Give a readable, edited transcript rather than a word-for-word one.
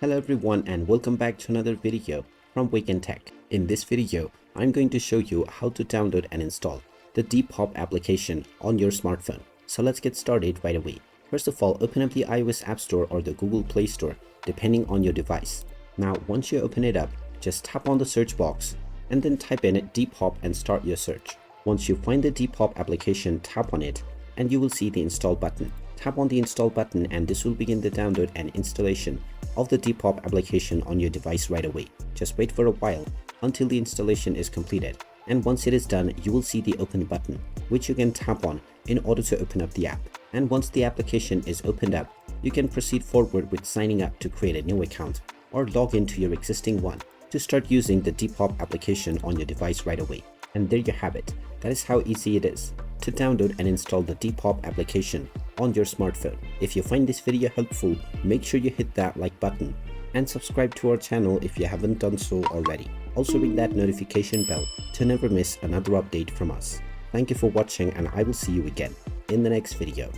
Hello everyone and welcome back to another video from Wake&Tech. In this video, I'm going to show you how to download and install the Depop application on your smartphone. So let's get started right away. First of all, open up the iOS App Store or the Google Play Store, depending on your device. Now, once you open it up, just tap on the search box and then type in Depop and start your search. Once you find the Depop application, tap on it and you will see the install button. Tap on the install button and this will begin the download and installation of the Depop application on your device right away. Just wait for a while until the installation is completed, and once it is done, you will see the open button which you can tap on in order to open up the app. And once the application is opened up, you can proceed forward with signing up to create a new account or log into your existing one to start using the Depop application on your device right away. And there you have it. That is how easy it is to download and install the Depop application on your smartphone. If you find this video helpful, make sure you hit that like button and subscribe to our channel if you haven't done so already. Also ring that notification bell to never miss another update from us. Thank you for watching and I will see you again in the next video.